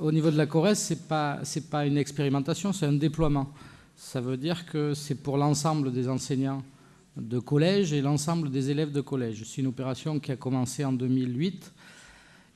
au niveau de la Corrèze, c'est pas une expérimentation, c'est un déploiement. Ça veut dire que c'est pour l'ensemble des enseignants de collège et l'ensemble des élèves de collège. C'est une opération qui a commencé en 2008.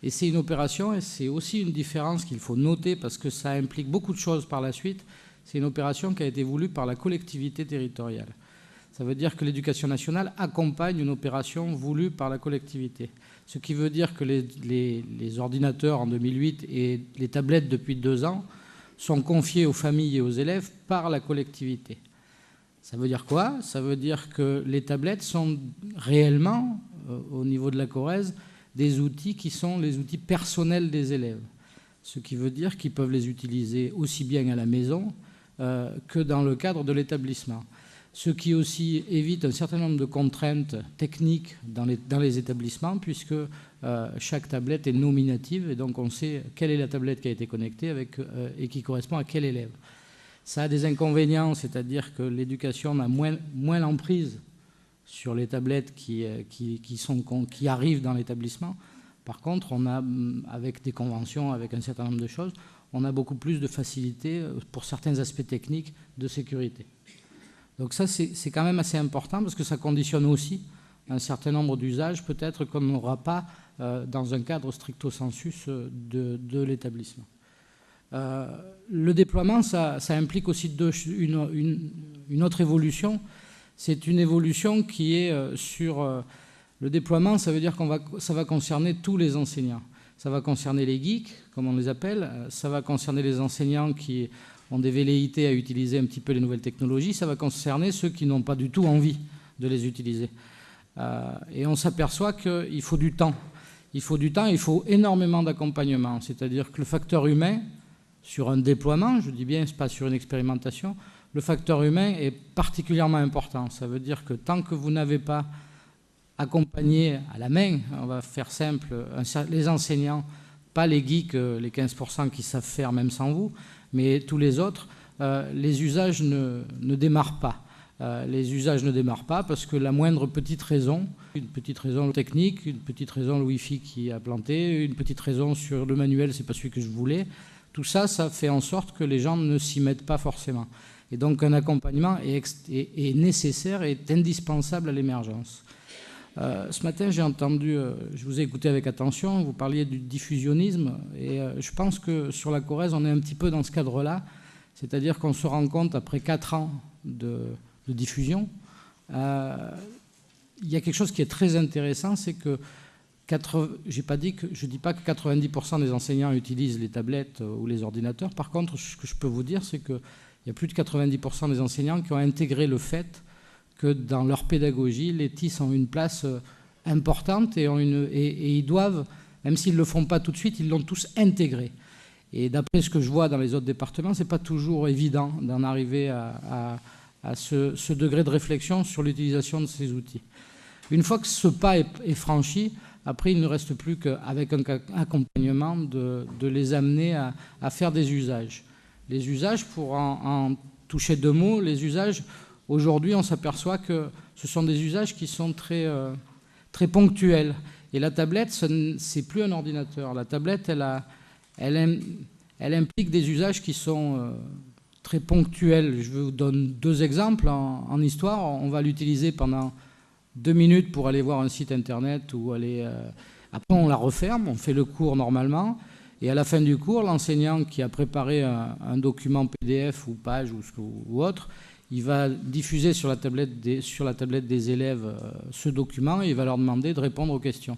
Et c'est une opération, et c'est aussi une différence qu'il faut noter parce que ça implique beaucoup de choses par la suite. C'est une opération qui a été voulue par la collectivité territoriale. Ça veut dire que l'Éducation nationale accompagne une opération voulue par la collectivité. Ce qui veut dire que les ordinateurs en 2008 et les tablettes depuis 2 ans sont confiés aux familles et aux élèves par la collectivité. Ça veut dire quoi? Ça veut dire que les tablettes sont réellement, au niveau de la Corrèze, des outils qui sont les outils personnels des élèves. Ce qui veut dire qu'ils peuvent les utiliser aussi bien à la maison que dans le cadre de l'établissement. Ce qui aussi évite un certain nombre de contraintes techniques dans les établissements, puisque chaque tablette est nominative, et donc on sait quelle est la tablette qui a été connectée et qui correspond à quel élève. Ça a des inconvénients, c'est-à-dire que l'éducation a moins l'emprise sur les tablettes qui arrivent dans l'établissement. Par contre, on a, avec des conventions, avec un certain nombre de choses, on a beaucoup plus de facilité pour certains aspects techniques de sécurité. Donc ça, c'est quand même assez important parce que ça conditionne aussi un certain nombre d'usages, peut-être qu'on n'aura pas dans un cadre stricto sensus de l'établissement. Le déploiement, ça implique aussi une autre évolution. C'est une évolution qui est sur le déploiement, ça veut dire ça va concerner tous les enseignants. Ça va concerner les geeks, comme on les appelle, ça va concerner les enseignants qui ont des velléités à utiliser un petit peu les nouvelles technologies, ça va concerner ceux qui n'ont pas du tout envie de les utiliser. Et on s'aperçoit qu'il faut du temps. Il faut du temps, il faut énormément d'accompagnement. C'est-à-dire que le facteur humain, sur un déploiement, je dis bien, ce n'est pas sur une expérimentation, le facteur humain est particulièrement important. Ça veut dire que tant que vous n'avez pas accompagné à la main, on va faire simple, les enseignants, pas les geeks, les 15% qui savent faire même sans vous, mais tous les autres, les usages ne démarrent pas. Les usages ne démarrent pas parce que la moindre petite raison, une petite raison technique, une petite raison le Wi-Fi qui a planté, une petite raison sur le manuel, c'est pas celui que je voulais, tout ça, ça fait en sorte que les gens ne s'y mettent pas forcément. Et donc un accompagnement est nécessaire et est indispensable à l'émergence. Ce matin, j'ai entendu, je vous ai écouté avec attention, vous parliez du diffusionnisme, et je pense que sur la Corrèze, on est un petit peu dans ce cadre-là, c'est-à-dire qu'on se rend compte, après 4 ans de diffusion, il y a quelque chose qui est très intéressant, c'est que je ne dis pas que 90% des enseignants utilisent les tablettes ou les ordinateurs, par contre, ce que je peux vous dire, c'est qu'il y a plus de 90% des enseignants qui ont intégré le fait que dans leur pédagogie, les TIS ont une place importante et ils doivent, même s'ils ne le font pas tout de suite, ils l'ont tous intégré. Et d'après ce que je vois dans les autres départements, ce n'est pas toujours évident d'en arriver à ce degré de réflexion sur l'utilisation de ces outils. Une fois que ce pas est franchi, après, il ne reste plus qu'avec un accompagnement de les amener à faire des usages. Les usages, pour en toucher 2 mots, les usages... Aujourd'hui, on s'aperçoit que ce sont des usages qui sont très, très ponctuels. Et la tablette, ce n'est plus un ordinateur. La tablette, elle implique des usages qui sont très ponctuels. Je vous donne 2 exemples en histoire. On va l'utiliser pendant 2 minutes pour aller voir un site internet ou aller... Après, on la referme, on fait le cours normalement. Et à la fin du cours, l'enseignant qui a préparé un document PDF ou page ou autre, il va diffuser sur la tablette des élèves ce document et il va leur demander de répondre aux questions.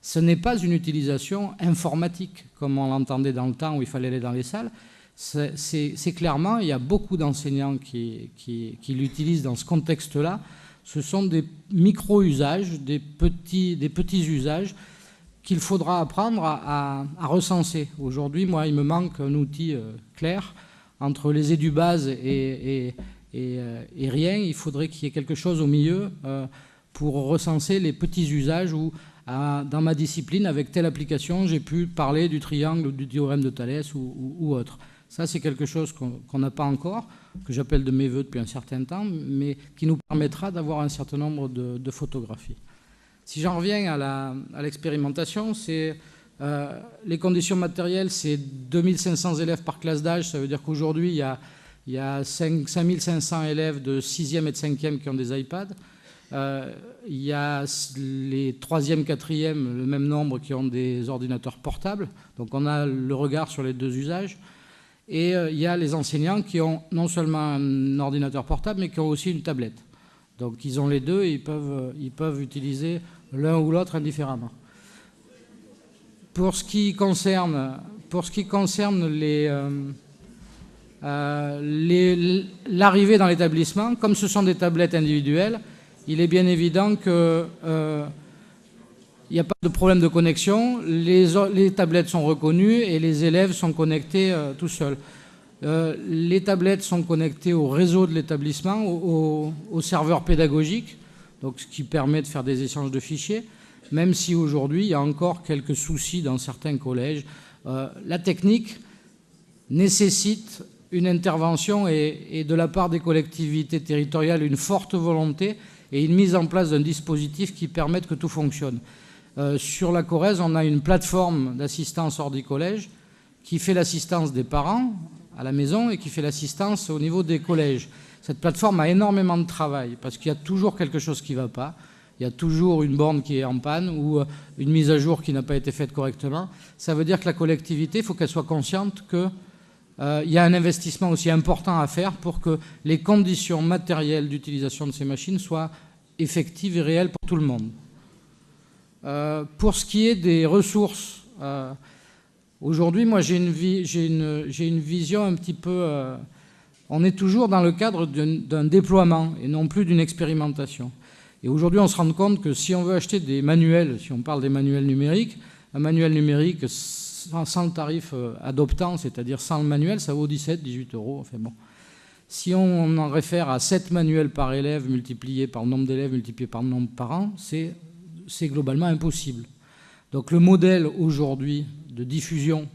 Ce n'est pas une utilisation informatique, comme on l'entendait dans le temps où il fallait aller dans les salles. C'est clairement, il y a beaucoup d'enseignants qui l'utilisent dans ce contexte-là. Ce sont des micro-usages, des petits usages qu'il faudra apprendre à recenser. Aujourd'hui, moi, il me manque un outil clair entre les édubase et rien. Il faudrait qu'il y ait quelque chose au milieu pour recenser les petits usages où, dans ma discipline, avec telle application, j'ai pu parler du triangle ou du théorème de Thalès ou autre. Ça, c'est quelque chose qu'on n'a pas encore, que j'appelle de mes voeux depuis un certain temps, mais qui nous permettra d'avoir un certain nombre de photographies. Si j'en reviens à l'expérimentation, c'est Les conditions matérielles, c'est 2500 élèves par classe d'âge. Ça veut dire qu'aujourd'hui, il y a 5500 élèves de 6e et de 5e qui ont des iPads. Il y a les 3e, 4e, le même nombre qui ont des ordinateurs portables. Donc on a le regard sur les deux usages. Et il y a les enseignants qui ont non seulement un ordinateur portable, mais qui ont aussi une tablette. Donc ils ont les deux et ils peuvent utiliser l'un ou l'autre indifféremment. Pour ce qui concerne l'arrivée dans l'établissement, comme ce sont des tablettes individuelles, il est bien évident qu'il n'y a pas de problème de connexion. Les tablettes sont reconnues et les élèves sont connectés tout seuls. Les tablettes sont connectées au réseau de l'établissement, au serveur pédagogique, donc ce qui permet de faire des échanges de fichiers, même si aujourd'hui il y a encore quelques soucis dans certains collèges. La technique nécessite une intervention et de la part des collectivités territoriales une forte volonté et une mise en place d'un dispositif qui permette que tout fonctionne. Sur la Corrèze, on a une plateforme d'assistance hors des collèges qui fait l'assistance des parents à la maison et qui fait l'assistance au niveau des collèges. Cette plateforme a énormément de travail parce qu'il y a toujours quelque chose qui ne va pas. Il y a toujours une borne qui est en panne ou une mise à jour qui n'a pas été faite correctement. Ça veut dire que la collectivité, il faut qu'elle soit consciente qu'il y a un investissement aussi important à faire pour que les conditions matérielles d'utilisation de ces machines soient effectives et réelles pour tout le monde. Pour ce qui est des ressources, aujourd'hui, moi, j'ai une vision un petit peu... on est toujours dans le cadre d'un déploiement et non plus d'une expérimentation. Et aujourd'hui, on se rend compte que si on veut acheter des manuels, si on parle des manuels numériques, un manuel numérique sans le tarif adoptant, c'est-à-dire sans le manuel, ça vaut 17, 18 euros. Enfin bon. Si on en réfère à 7 manuels par élève multiplié par le nombre d'élèves multiplié par le nombre par an, c'est globalement impossible. Donc le modèle aujourd'hui de diffusion,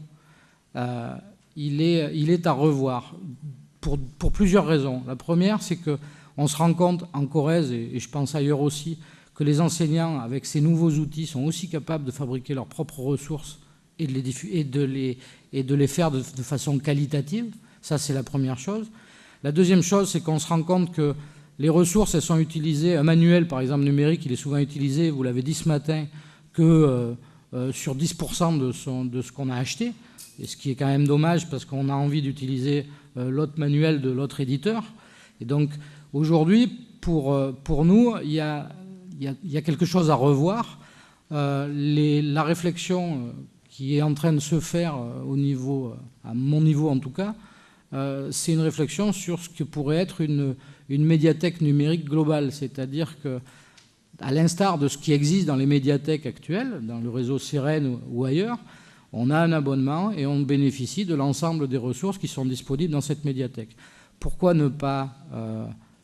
il est à revoir pour plusieurs raisons. La première, c'est qu'on se rend compte en Corrèze, et je pense ailleurs aussi, que les enseignants, avec ces nouveaux outils, sont aussi capables de fabriquer leurs propres ressources et de les faire de façon qualitative. Ça, c'est la première chose. La deuxième chose, c'est qu'on se rend compte que les ressources, elles sont utilisées. Un manuel, par exemple, numérique, il est souvent utilisé, vous l'avez dit ce matin, que sur 10% de ce qu'on a acheté, et ce qui est quand même dommage parce qu'on a envie d'utiliser l'autre manuel de l'autre éditeur. Et donc, aujourd'hui, pour nous, il y a quelque chose à revoir. La réflexion qui est en train de se faire au niveau, à mon niveau en tout cas, c'est une réflexion sur ce que pourrait être une médiathèque numérique globale. C'est-à-dire que, à l'instar de ce qui existe dans les médiathèques actuelles, dans le réseau Sérène ou ailleurs, on a un abonnement et on bénéficie de l'ensemble des ressources qui sont disponibles dans cette médiathèque. Pourquoi ne pas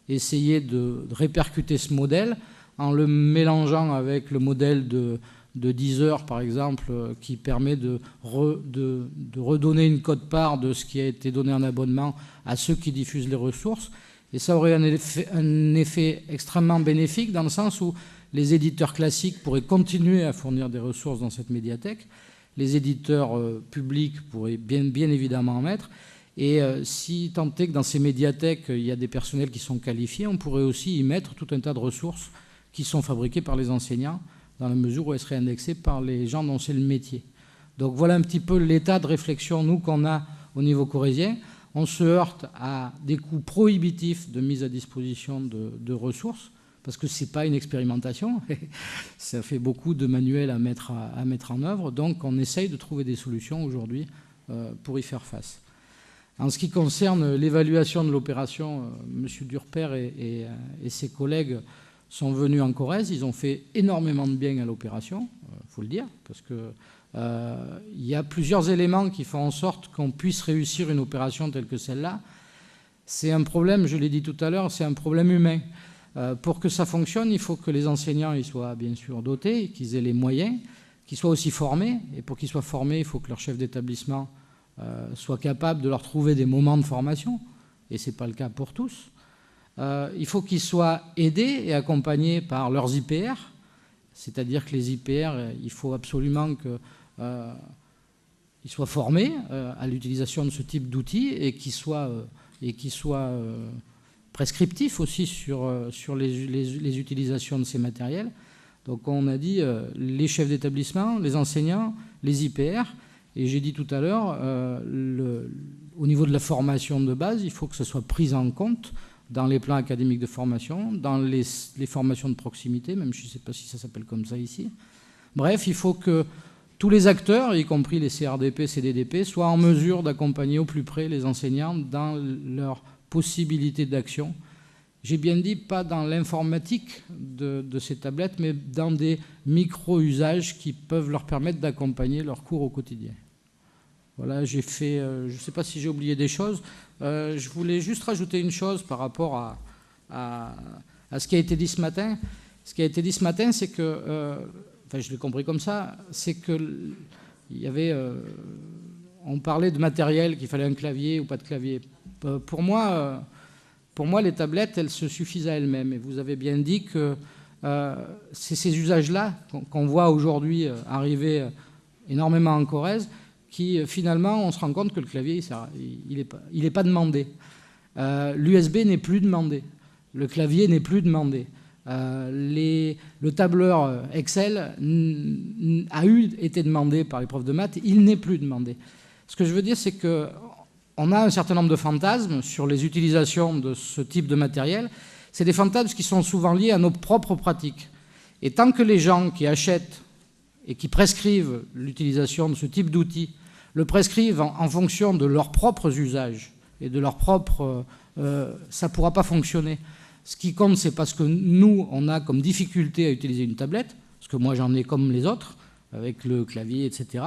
essayer de répercuter ce modèle en le mélangeant avec le modèle de Deezer, par exemple, qui permet de redonner une quote-part de ce qui a été donné en abonnement à ceux qui diffusent les ressources. Et ça aurait un effet extrêmement bénéfique dans le sens où les éditeurs classiques pourraient continuer à fournir des ressources dans cette médiathèque. Les éditeurs publics pourraient bien évidemment en mettre. Et si tant est que dans ces médiathèques, il y a des personnels qui sont qualifiés, on pourrait aussi y mettre tout un tas de ressources qui sont fabriquées par les enseignants, dans la mesure où elles seraient indexées par les gens dont c'est le métier. Donc voilà un petit peu l'état de réflexion, nous, qu'on a au niveau corrézien. On se heurte à des coûts prohibitifs de mise à disposition de ressources, parce que ce n'est pas une expérimentation. Ça fait beaucoup de manuels à mettre en œuvre. Donc on essaye de trouver des solutions aujourd'hui pour y faire face. En ce qui concerne l'évaluation de l'opération, M. Durper et ses collègues sont venus en Corrèze. Ils ont fait énormément de bien à l'opération, il faut le dire, parce que il y a plusieurs éléments qui font en sorte qu'on puisse réussir une opération telle que celle-là. C'est un problème, je l'ai dit tout à l'heure, c'est un problème humain. Pour que ça fonctionne, il faut que les enseignants ils soient bien sûr dotés, qu'ils aient les moyens, qu'ils soient aussi formés. Et pour qu'ils soient formés, il faut que leur chef d'établissement soit capable de leur trouver des moments de formation. Et ce n'est pas le cas pour tous. Il faut qu'ils soient aidés et accompagnés par leurs IPR. C'est-à-dire que les IPR, il faut absolument que formés à l'utilisation de ce type d'outils et qu'ils soient prescriptifs aussi sur les utilisations de ces matériels. Donc on a dit les chefs d'établissement, les enseignants, les IPR, et j'ai dit tout à l'heure, au niveau de la formation de base, il faut que ce soit pris en compte dans les plans académiques de formation, dans les formations de proximité, même je ne sais pas si ça s'appelle comme ça ici. Bref, il faut que tous les acteurs, y compris les CRDP, CDDP, soient en mesure d'accompagner au plus près les enseignants dans leurs possibilités d'action. J'ai bien dit pas dans l'informatique de ces tablettes, mais dans des micro-usages qui peuvent leur permettre d'accompagner leurs cours au quotidien. Voilà, j'ai fait, je ne sais pas si j'ai oublié des choses. Je voulais juste rajouter une chose par rapport à ce qui a été dit ce matin. Ce qui a été dit ce matin, c'est que, enfin je l'ai compris comme ça, c'est que il y avait, on parlait de matériel, qu'il fallait un clavier ou pas de clavier. Pour moi, les tablettes, elles se suffisent à elles-mêmes. Et vous avez bien dit que c'est ces usages-là qu'on voit aujourd'hui arriver énormément en Corrèze, qui finalement, on se rend compte que le clavier, il n'est pas demandé. L'USB n'est plus demandé. Le clavier n'est plus demandé. Le tableur Excel a été demandé par les profs de maths, il n'est plus demandé. Ce que je veux dire, c'est qu'on a un certain nombre de fantasmes sur les utilisations de ce type de matériel. C'est des fantasmes qui sont souvent liés à nos propres pratiques. Et tant que les gens qui achètent et qui prescrivent l'utilisation de ce type d'outils le prescrivent en fonction de leurs propres usages et de leurs propres... ça ne pourra pas fonctionner. Ce qui compte, c'est parce que nous, on a comme difficulté à utiliser une tablette, parce que moi j'en ai comme les autres, avec le clavier, etc.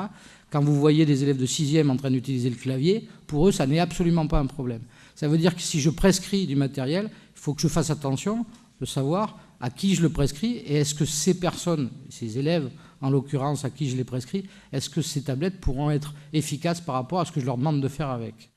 Quand vous voyez des élèves de 6e en train d'utiliser le clavier, pour eux, ça n'est absolument pas un problème. Ça veut dire que si je prescris du matériel, il faut que je fasse attention de savoir à qui je le prescris et est-ce que ces personnes, ces élèves en l'occurrence à qui je les prescris, est-ce que ces tablettes pourront être efficaces par rapport à ce que je leur demande de faire avec.